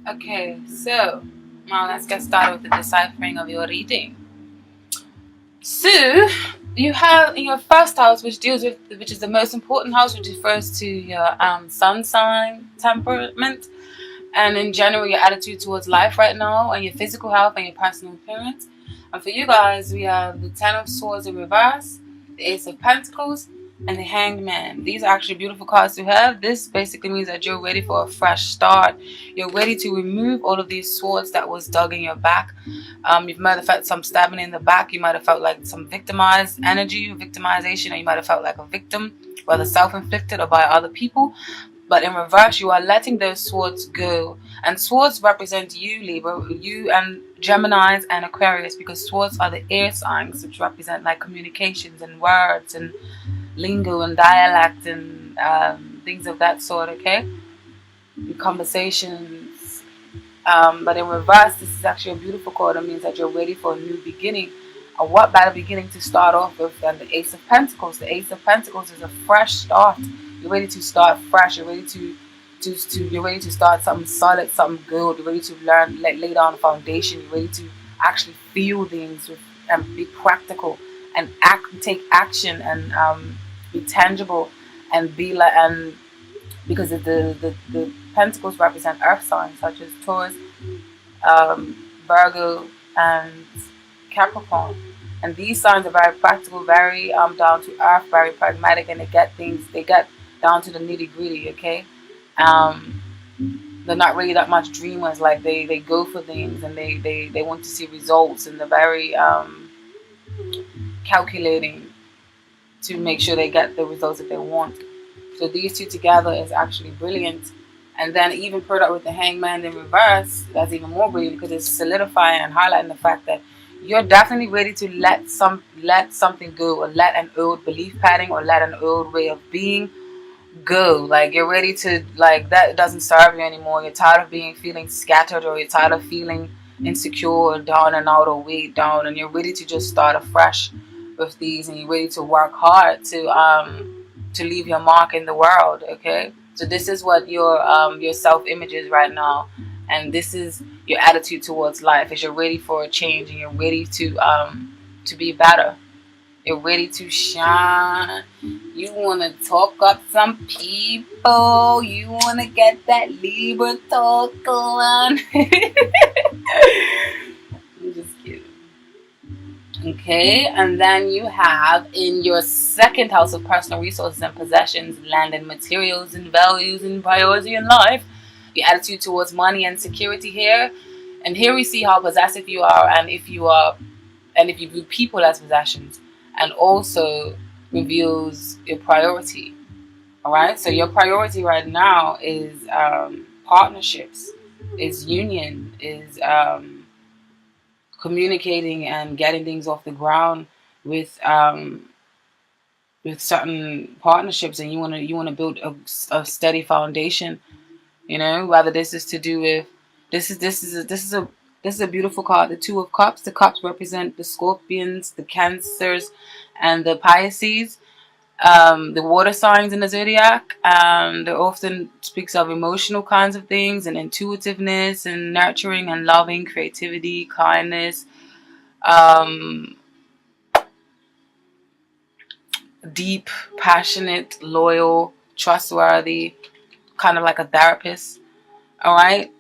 Okay, so now let's get started with the deciphering of your reading. So you have in your first house, which is the most important house, which refers to your sun sign temperament, and in general your attitude towards life right now, and your physical health and your personal appearance. And for you guys, we have the Ten of Swords in reverse, the Ace of Pentacles, and the Hanged Man. These are actually beautiful cards to have. This basically means that you're ready for a fresh start. You're ready to remove all of these swords that was dug in your back. You might have felt some stabbing in the back. You might have felt like some victimized energy, victimization, or you might have felt like a victim, whether self-inflicted or by other people. But in reverse, you are letting those swords go. And swords represent you, Libra, you and Geminis and Aquarius, because swords are the air signs, which represent like communications and words and lingo and dialect and things of that sort, okay? Conversations. But in reverse, this is actually a beautiful card. It means that you're ready for a new beginning. A what better beginning to start off with than the Ace of Pentacles? The Ace of Pentacles is a fresh start. You're ready to start fresh. You're ready to you're ready to start something solid, something good. You're ready to learn, lay down a foundation. You're ready to actually feel things and be practical and take action and be tangible and be like because the pentacles represent earth signs such as Taurus, Virgo, and Capricorn. And these signs are very practical, very down to earth, very pragmatic, and they get down to the nitty gritty. Okay, they're not really that much dreamers. Like they go for things and they want to see results, and they're very calculating to make sure they get the results that they want. So these two together is actually brilliant. And then even paired up with the Hangman in reverse, that's even more brilliant because it's solidifying and highlighting the fact that you're definitely ready to let something go, or let an old belief pattern or let an old way of being go. Like you're ready to, like, that doesn't serve you anymore. You're tired of feeling scattered, or you're tired of feeling insecure or down and out or weighed down, and you're ready to just start afresh with these, and you're ready to work hard to leave your mark in the world. Okay, so this is what your self-image is right now, and this is your attitude towards life. Is you're ready for a change, and you're ready to be better. You're ready to shine. You want to talk up some people. You want to get that Libra talk on. I'm just kidding. Okay, and then you have in your second house of personal resources and possessions, land and materials and values and priority in life, your attitude towards money and security here. And here we see how possessive you are, and if you view people as possessions, and also reveals your priority. All right, so your priority right now is partnerships, is union, is communicating and getting things off the ground with certain partnerships, and you want to build a steady foundation. You know, whether this is to do with this is a beautiful card, the Two of Cups. The cups represent the Scorpions, the Cancers, and the Pisces, the water signs in the zodiac. They often speaks of emotional kinds of things and intuitiveness and nurturing and loving, creativity, kindness, deep, passionate, loyal, trustworthy, kind of like a therapist. All right.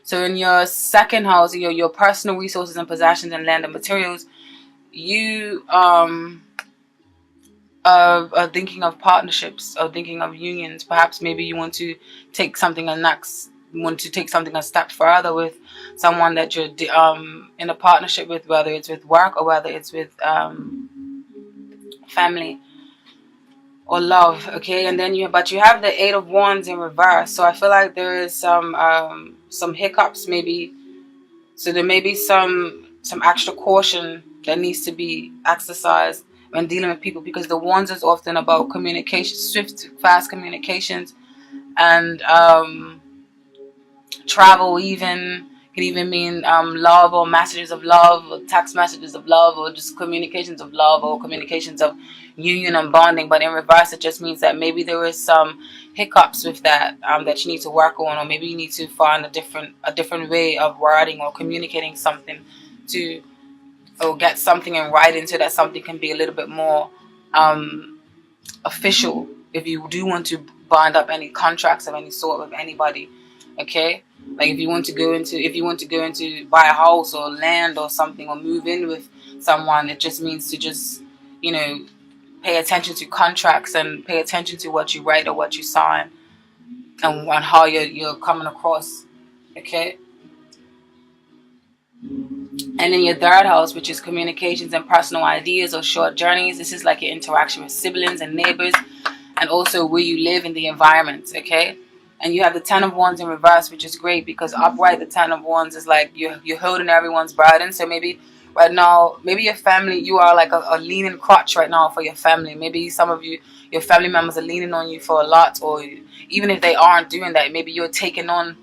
So in your second house, your personal resources and possessions and land and materials, you are thinking of partnerships, or thinking of unions. Perhaps maybe you want to take something a step further with someone that you're in a partnership with, whether it's with work or whether it's with family or love. Okay, and then you have the Eight of Wands in reverse, so I feel like there is some hiccups maybe. So there may be some extra caution that needs to be exercised when dealing with people, because the Wands is often about communication, swift, fast communications, and travel. Even can even mean love, or messages of love, or text messages of love, or just communications of love, or communications of union and bonding. But in reverse, it just means that maybe there is some hiccups with that, that you need to work on, or maybe you need to find a different way of wording or communicating something to, or get something in writing so that something can be a little bit more official if you do want to bind up any contracts of any sort with anybody. Okay, like if you want to go into buy a house or land or something, or move in with someone, it just means to just, you know, pay attention to contracts and pay attention to what you write or what you sign, and how you're coming across. Okay. And then your third house, which is communications and personal ideas or short journeys. This is like your interaction with siblings and neighbors, and also where you live in the environment. Okay. And you have the Ten of Wands in reverse, which is great because upright, the Ten of Wands is like you're holding everyone's burden. So maybe right now, maybe your family, you are like a leaning crutch right now for your family. Maybe some of you, your family members are leaning on you for a lot, or even if they aren't doing that, maybe you're taking on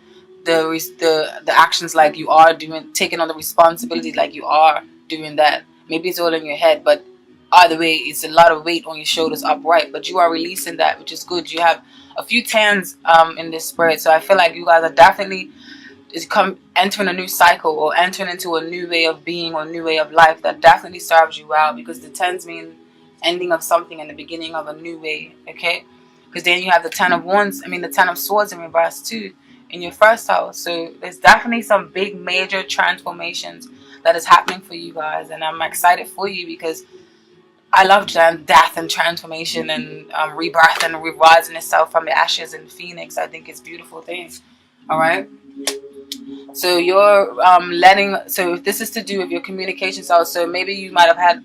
the actions like you are doing, taking on the responsibility like you are doing that. Maybe it's all in your head, but either way, it's a lot of weight on your shoulders upright, but you are releasing that, which is good. You have a few tens in this spirit, so I feel like you guys are definitely entering a new cycle, or entering into a new way of being, or a new way of life that definitely serves you well, because the tens mean ending of something and the beginning of a new way. Okay, because then you have the the Ten of Swords in reverse too in your first house. So there's definitely some big major transformations that is happening for you guys, and I'm excited for you because I love death and transformation and rebirth and rerising itself from the ashes and phoenix. I think it's a beautiful thing. All right. So you're so if this is to do with your communications also, maybe you might have had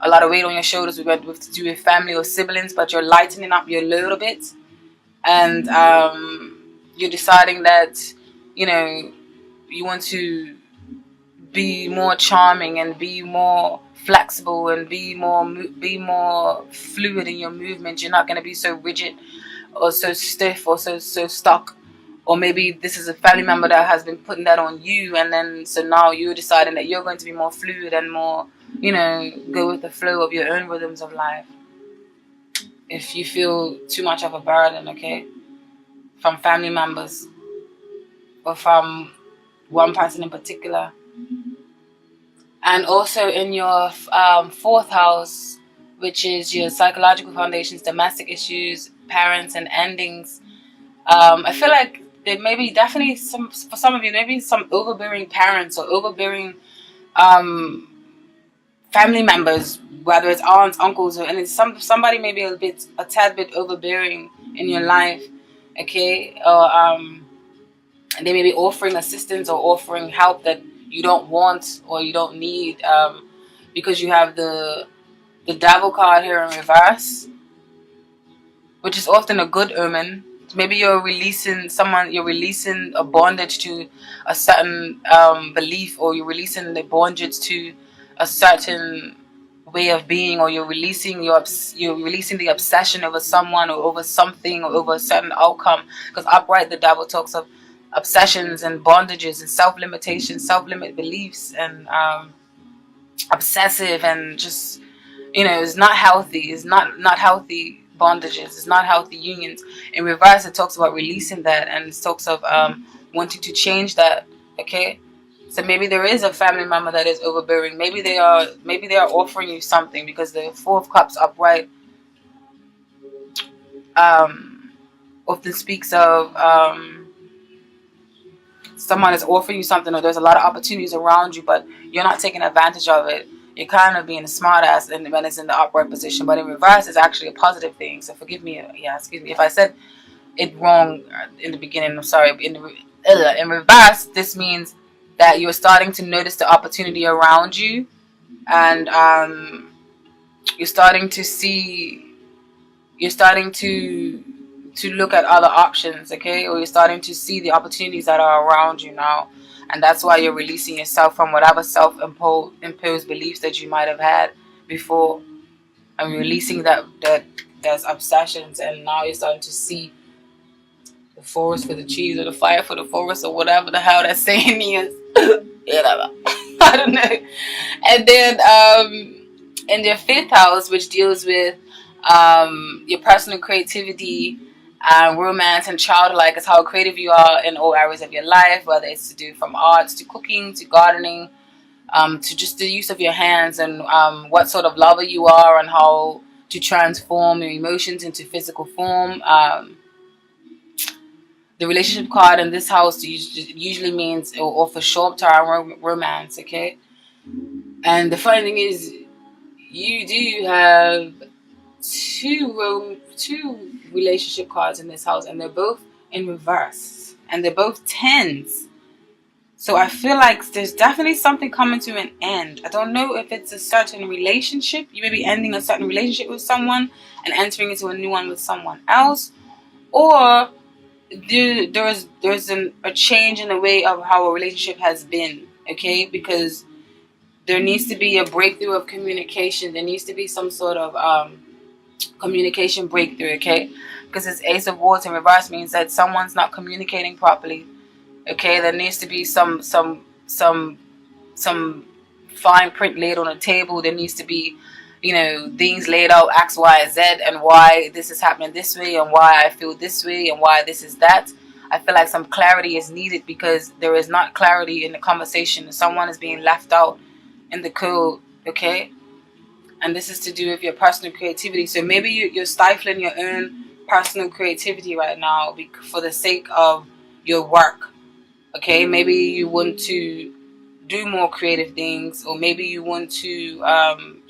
a lot of weight on your shoulders with to do with family or siblings, but you're lightening up your load a bit, and you're deciding that, you know, you want to be more charming and be more flexible and be more fluid in your movement. You're not going to be so rigid or so stiff or so stuck. Or maybe this is a family member that has been putting that on you, and then so now you're deciding that you're going to be more fluid and more, you know, go with the flow of your own rhythms of life. If you feel too much of a burden, okay, from family members or from one person in particular. And also in your fourth house, which is your psychological foundations, domestic issues, parents, and endings. I feel like there may be definitely for some of you, maybe some overbearing parents or overbearing family members, whether it's aunts, uncles, or, and it's somebody maybe a tad bit overbearing in your life, okay, or they may be offering assistance or offering help that you don't want or you don't need, because you have the Devil card here in reverse, which is often a good omen. Maybe you're releasing a bondage to a certain belief, or you're releasing the bondage to a certain way of being, or you're releasing the obsession over someone or over something or over a certain outcome. Because upright, the Devil talks of obsessions and bondages and self-limitation, self-limit beliefs, and obsessive, and just, you know, it's not healthy. It's not healthy bondages. It's not healthy unions. In reverse, it talks about releasing that, and it talks of wanting to change that. Okay, so maybe there is a family member that is overbearing. Maybe they are offering you something, because the Four of Cups upright often speaks of someone is offering you something, or there's a lot of opportunities around you, but you're not taking advantage of it. You're kind of being a smart ass when it's in the upright position, but in reverse is actually a positive thing. So forgive me, excuse me if I said it wrong in the beginning. I'm sorry. In reverse, this means that you're starting to notice the opportunity around you, and you're starting to look at other options, okay? Or you're starting to see the opportunities that are around you now. And that's why you're releasing yourself from whatever self-imposed beliefs that you might have had before. And releasing there's obsessions, and now you're starting to see the forest for the trees, or the fire for the forest, or whatever the hell that saying is. I don't know. And then in your fifth house, which deals with your personal creativity Romance and childlike is how creative you are in all areas of your life, whether it's to do from arts to cooking to gardening, to just the use of your hands, and what sort of lover you are, and how to transform your emotions into physical form. The relationship card in this house usually means or offers short-term romance, okay? And the funny thing is, you do have two relationship cards in this house, and they're both in reverse, and they're both tens. So I feel like there's definitely something coming to an end. I don't know if it's a certain relationship. You may be ending a certain relationship with someone and entering into a new one with someone else, or there's a change in the way of how a relationship has been. Okay, because there needs to be a breakthrough of communication. There needs to be some sort of communication breakthrough. Okay, because it's Ace of Wands in reverse means that someone's not communicating properly. Okay, there needs to be some fine print laid on a table. There needs to be, things laid out, X, Y, Z, and why this is happening this way, and why I feel this way, and why this is that. I feel like some clarity is needed because there is not clarity in the conversation. Someone is being left out in the code, okay? And this is to do with your personal creativity. So maybe you're stifling your own personal creativity right now for the sake of your work, okay? Maybe you want to do more creative things, or maybe you want to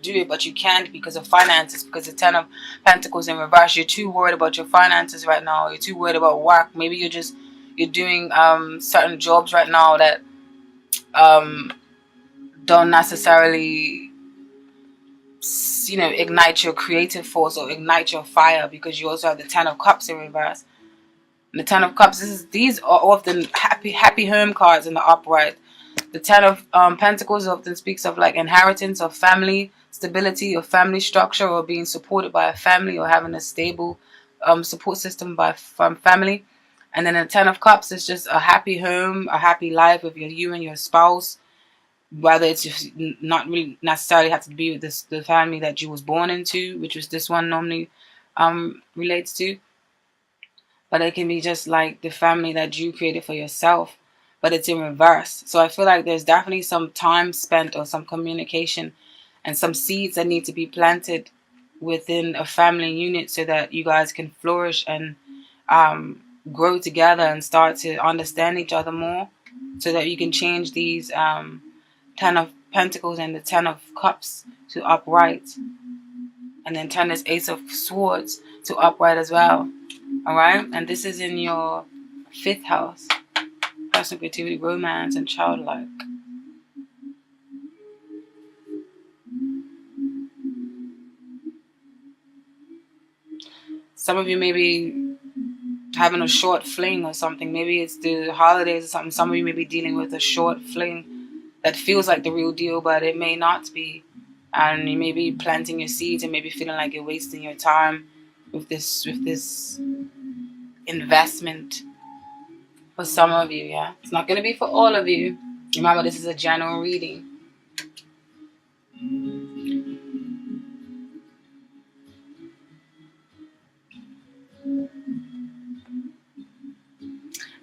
do it but you can't because of finances, because the Ten of Pentacles in reverse, you're too worried about your finances right now, you're too worried about work. Maybe you're doing certain jobs right now that don't necessarily ignite your creative force or ignite your fire, because you also have the Ten of Cups in reverse. And the Ten of Cups, these are often happy home cards in the upright. The Ten of Pentacles often speaks of like inheritance, of family stability, or family structure, or being supported by a family, or having a stable support system from family. And then the Ten of Cups is just a happy home, a happy life with you and your spouse. Whether it's just not really necessarily have to be with the family that you was born into, which was this one normally relates to. But it can be just like the family that you created for yourself, but it's in reverse. So I feel like there's definitely some time spent or some communication and some seeds that need to be planted within a family unit so that you guys can flourish and grow together and start to understand each other more, so that you can change these Ten of Pentacles and the Ten of Cups to upright, and then turn this Ace of Swords to upright as well. Alright, and this is in your 5th house. Personal creativity, romance, and childlike. Some of you may be having a short fling or something. Maybe it's the holidays or something. Some of you may be dealing with a short fling that feels like the real deal, but it may not be. And you may be planting your seeds and maybe feeling like you're wasting your time with this investment. For some of you, yeah. It's not going to be for all of you. Remember, this is a general reading.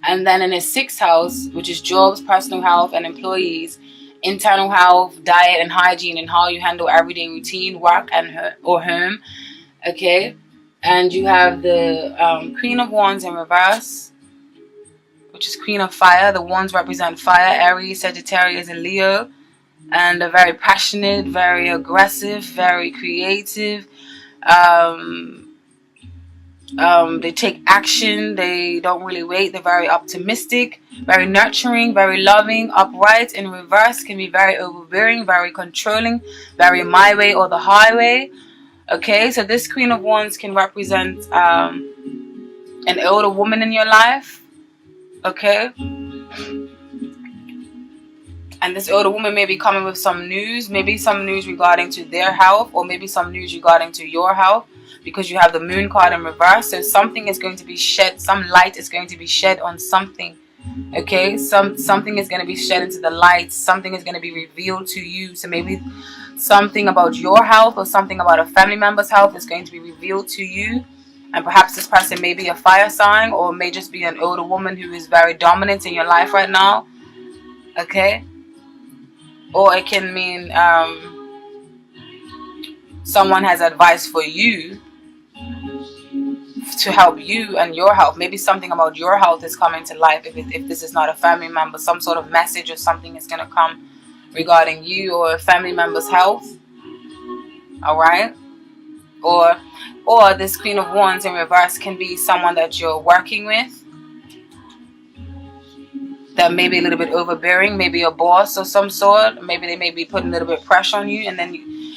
And then in his 6th house, which is jobs, personal health, and employees, internal health, diet, and hygiene, and how you handle everyday routine, work, and or home. Okay? And you have the Queen of Wands in reverse, which is Queen of Fire. The wands represent fire, Aries, Sagittarius, and Leo. And they're very passionate, very aggressive, very creative. They take action. They don't really wait. They're very optimistic, very nurturing, very loving. Upright in reverse can be very overbearing, very controlling, very my way or the highway. Okay, so this Queen of Wands can represent an older woman in your life. Okay, and this older woman may be coming with some news, maybe some news regarding to their health, or maybe some news regarding to your health, because you have the Moon card in reverse. So something is going to be shed, some light is going to be shed on something. Okay, something is going to be shed into the light, something is going to be revealed to you. So maybe something about your health or something about a family member's health is going to be revealed to you. And perhaps this person may be a fire sign, or may just be an older woman who is very dominant in your life right now. Okay? Or it can mean someone has advice for you to help you and your health. Maybe something about your health is coming to life. If this is not a family member, some sort of message or something is going to come regarding you or a family member's health. All right? Or this Queen of Wands in reverse can be someone that you're working with that may be a little bit overbearing, maybe a boss of some sort. Maybe they may be putting a little bit of pressure on you, and then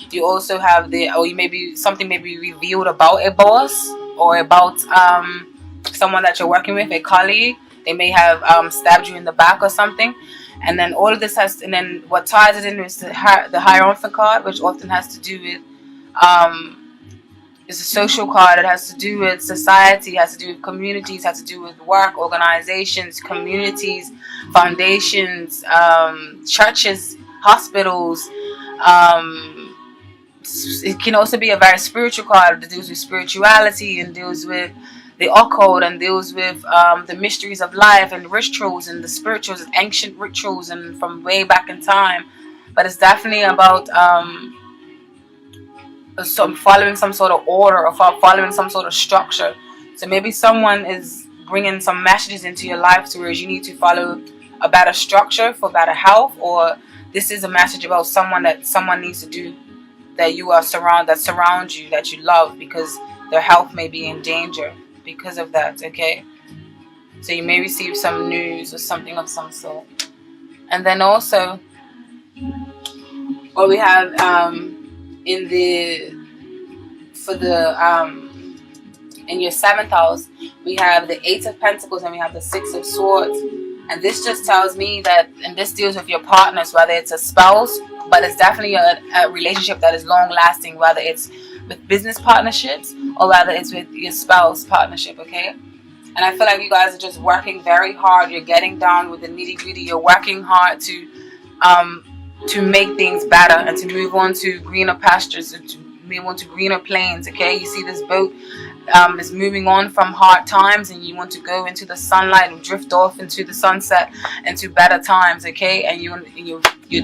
you also have or you maybe something may be revealed about a boss or about someone that you're working with, a colleague. They may have stabbed you in the back or something. And then all of this and then what ties it in is the Hierophant card, which often has to do with it's a social card. It has to do with society, has to do with communities, has to do with work, organizations, communities, foundations, churches, hospitals. It can also be a very spiritual card that deals with spirituality and deals with the occult and deals with the mysteries of life and rituals and the spirituals and ancient rituals and from way back in time. But it's definitely about following some sort of order or following some sort of structure. So maybe someone is bringing some messages into your life to where you need to follow a better structure for better health, or this is a message about someone that someone needs to do that surround you, that you love, because their health may be in danger because of that. Okay, so you may receive some news or something of some sort. And then also what we have in your 7th house, we have the 8 of Pentacles and we have the 6 of Swords. And this just tells me that, and this deals with your partners, whether it's a spouse, but it's definitely a relationship that is long lasting, whether it's with business partnerships or whether it's with your spouse partnership. Okay, and I feel like you guys are just working very hard. You're getting down with the nitty gritty. You're working hard to make things better and to move on to greener pastures and to move on to greener plains. Okay, you see this boat is moving on from hard times, and you want to go into the sunlight and drift off into the sunset into better times. Okay, and you're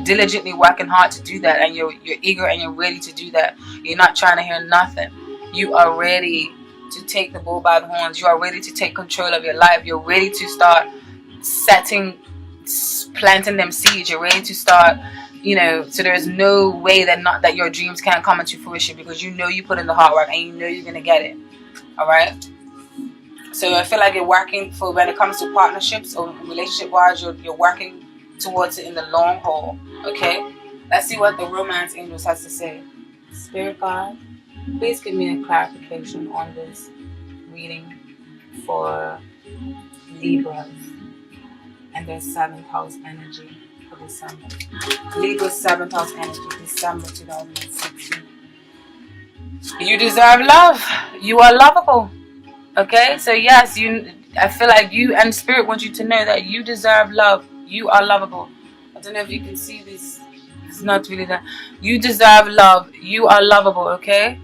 diligently working hard to do that, and you're eager and you're ready to do that. You're not trying to hear nothing. You are ready to take the bull by the horns. You are ready to take control of your life. You're ready to start planting them seeds. You're ready to start, so there's no way that your dreams can't come into fruition, because you know you put in the hard work and you know you're going to get it. All right. So I feel like you're working for, when it comes to partnerships or relationship wise, you're working towards it in the long haul. Okay. Let's see what the Romance Angels has to say. Spirit God, please give me a clarification on this reading for Libras and their 7th house energy for December. Libra's 7th house energy, December 2016. You deserve love. You are lovable. Okay, so yes, I feel like you and Spirit wants you to know that you deserve love. You are lovable. I don't know if you can see this. It's not really that. You deserve love. You are lovable. Okay.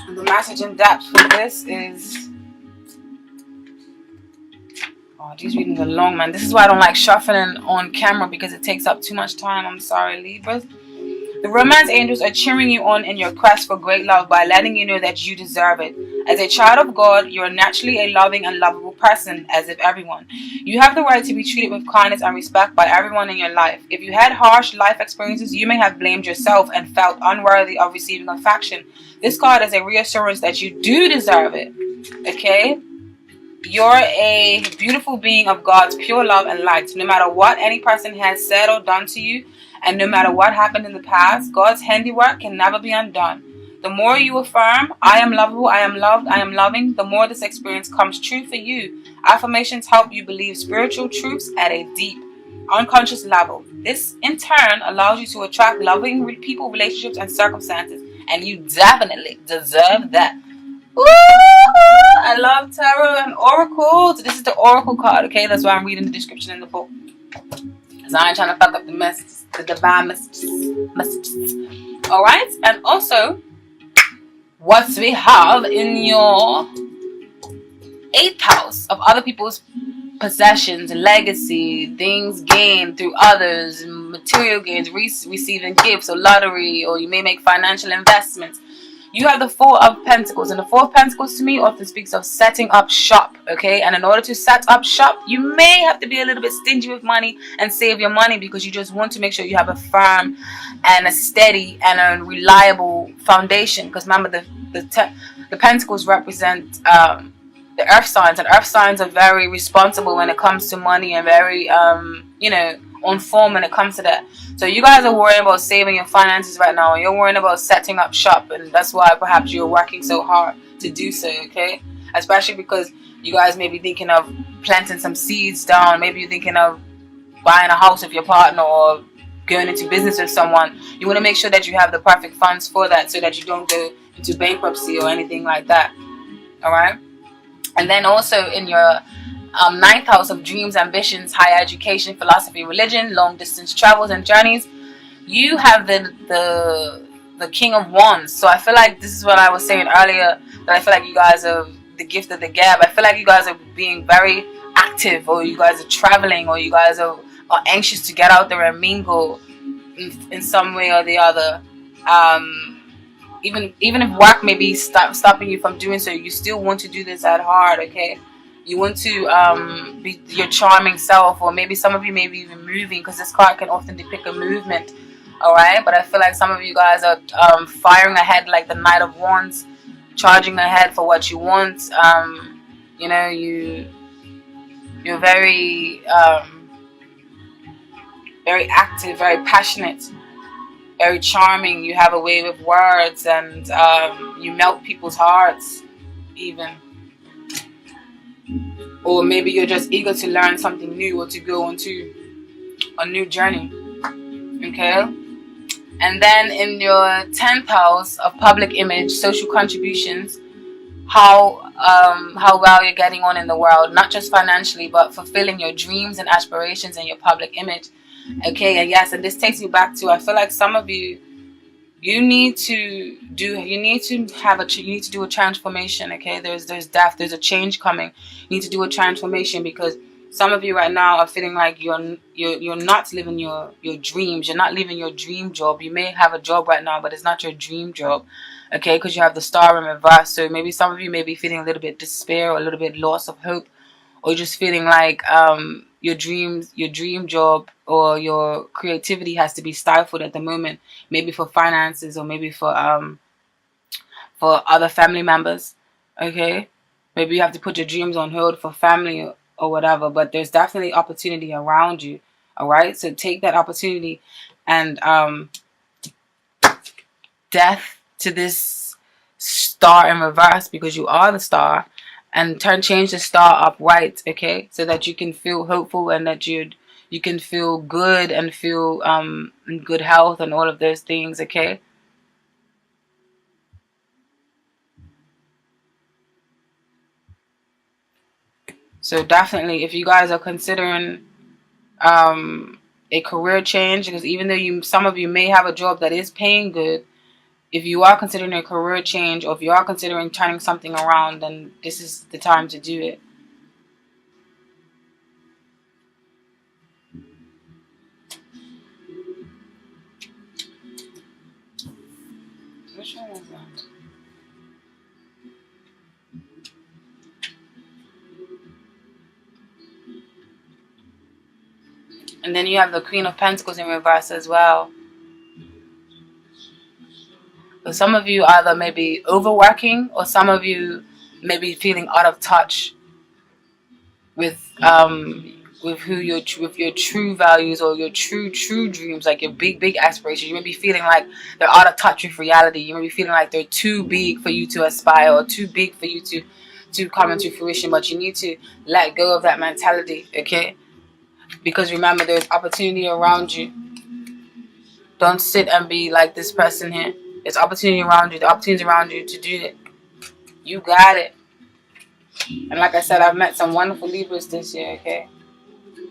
The message in depth for this is, these readings are long, man. This is why I don't like shuffling on camera, because it takes up too much time. I'm sorry, Libras. The Romance Angels are cheering you on in your quest for great love by letting you know that you deserve it. As a child of God, you are naturally a loving and lovable person, as if everyone. You have the right to be treated with kindness and respect by everyone in your life. If you had harsh life experiences, you may have blamed yourself and felt unworthy of receiving affection. This card is a reassurance that you do deserve it. Okay? You're a beautiful being of God's pure love and light. No matter what any person has said or done to you, and no matter what happened in the past, God's handiwork can never be undone. The more you affirm, I am lovable, I am loved, I am loving, the more this experience comes true for you. Affirmations help you believe spiritual truths at a deep, unconscious level. This, in turn, allows you to attract loving people, relationships, and circumstances. And you definitely deserve that. Ooh, I love tarot and oracle. So this is the oracle card, okay? That's why I'm reading the description in the book. So I ain't trying to fuck up the messages, the divine messages. Alright? And also, what we have in your 8th house of other people's possessions, legacy, things gained through others, material gains, receiving gifts or lottery, or you may make financial investments. You have the 4 of Pentacles, and the 4 of Pentacles to me often speaks of setting up shop, okay? And in order to set up shop, you may have to be a little bit stingy with money and save your money, because you just want to make sure you have a firm and a steady and a reliable foundation. Because remember, the Pentacles represent the earth signs, and earth signs are very responsible when it comes to money, and very on form when it comes to that. So you guys are worrying about saving your finances right now, and you're worrying about setting up shop, and that's why perhaps you're working so hard to do so, okay? Especially because you guys may be thinking of planting some seeds down. Maybe you're thinking of buying a house with your partner, or going into business with someone. You want to make sure that you have the perfect funds for that, so that you don't go into bankruptcy or anything like that. All right? And then also in your 9th house of dreams, ambitions, higher education, philosophy, religion, long distance travels and journeys, you have the King of Wands. So I feel like this is what I was saying earlier, that I feel like you guys are the gift of the gab. I feel like you guys are being very active, or you guys are traveling, or you guys are anxious to get out there and mingle in some way or the other. Even if work may be stopping you from doing so, you still want to do this at heart, okay? You want to be your charming self, or maybe some of you may be even moving, because this card can often depict a movement, all right? But I feel like some of you guys are firing ahead like the Knight of Wands, charging ahead for what you want. You're very very active, very passionate, very charming. You have a way with words, and you melt people's hearts even. Or maybe you're just eager to learn something new, or to go into a new journey, okay? And then in your 10th house of public image, social contributions, how well you're getting on in the world, not just financially, but fulfilling your dreams and aspirations and your public image, okay? And yes, and this takes me back to, I feel like some of you, you need to do a transformation, okay? There's death, there's a change coming. You need to do a transformation, because some of you right now are feeling like you're not living your dreams. You're not living your dream job. You may have a job right now, but it's not your dream job, okay? Because you have the Star in reverse. So maybe some of you may be feeling a little bit despair, or a little bit loss of hope, or just feeling like your dream job or your creativity has to be stifled at the moment, maybe for finances, or maybe for other family members, okay? Maybe you have to put your dreams on hold for family or whatever, but there's definitely opportunity around you, all right? So take that opportunity and death to this Star in reverse, because you are the Star, and change the Star upright, okay? So that you can feel hopeful, and that you can feel good, and feel in good health, and all of those things, okay? So definitely, if you guys are considering a career change, because even though some of you may have a job that is paying good, if you are considering a career change, or if you are considering turning something around, then this is the time to do it. Which one is that? And then you have the Queen of Pentacles in reverse as well. So some of you either may be overworking, or some of you may be feeling out of touch with your true values, or your true dreams, like your big aspirations. You may be feeling like they're out of touch with reality. You may be feeling like they're too big for you to aspire, or too big for you to come into fruition. But you need to let go of that mentality, okay? Because remember, there's opportunity around you. Don't sit and be like this person here. There's opportunity around you. The opportunities around you to do it. You got it. And like I said, I've met some wonderful Libras this year, okay?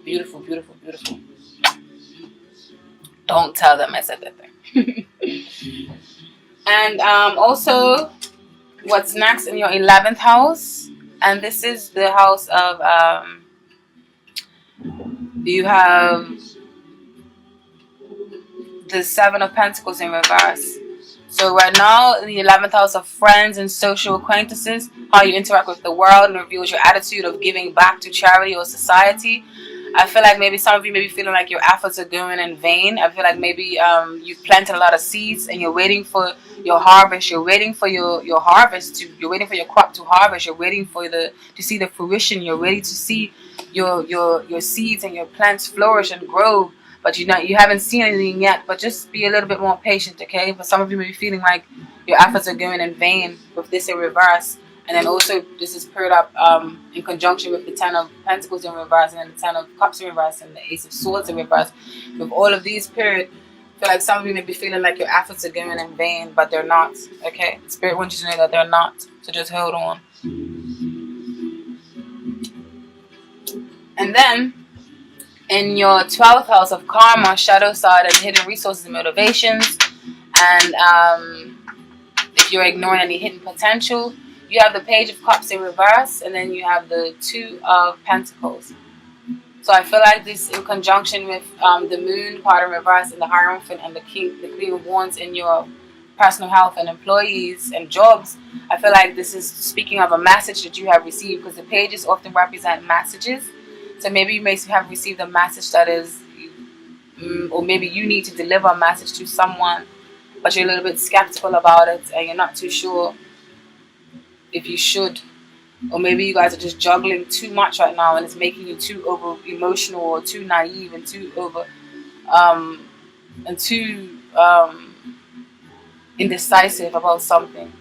Beautiful, beautiful, beautiful. Don't tell them I said that thing. And also, what's next in your 11th house? And this is the house of, you have the Seven of Pentacles in reverse. So right now, in the 11th house of friends and social acquaintances, how you interact with the world and reveals your attitude of giving back to charity or society. I feel like maybe some of you may be feeling like your efforts are going in vain. I feel like maybe you've planted a lot of seeds and you're waiting for your harvest. You're waiting for your harvest you're waiting for your crop to harvest. You're waiting for to see the fruition. You're ready to see your seeds and your plants flourish and grow. But you haven't seen anything yet. But just be a little bit more patient, okay? But some of you may be feeling like your efforts are going in vain with this in reverse. And then also this is paired up in conjunction with the Ten of Pentacles in reverse, and then the Ten of Cups in reverse, and the Ace of Swords in reverse. With all of these paired, I feel like some of you may be feeling like your efforts are going in vain, but they're not, okay? Spirit wants you to know that they're not. So just hold on. And then in your 12th house of karma, shadow side, and hidden resources and motivations, and if you're ignoring any hidden potential, you have the Page of Cups in reverse, and then you have the Two of Pentacles. So I feel like this, in conjunction with the Moon part in reverse, and the Hierophant, and the Queen of Wands in your personal health and employees and jobs, I feel like this is speaking of a message that you have received, because the pages often represent messages. So maybe you may have received a message that is, or maybe you need to deliver a message to someone, but you're a little bit skeptical about it, and you're not too sure if you should. Or maybe you guys are just juggling too much right now, and it's making you too over emotional, or too naive, and too over and too indecisive about something.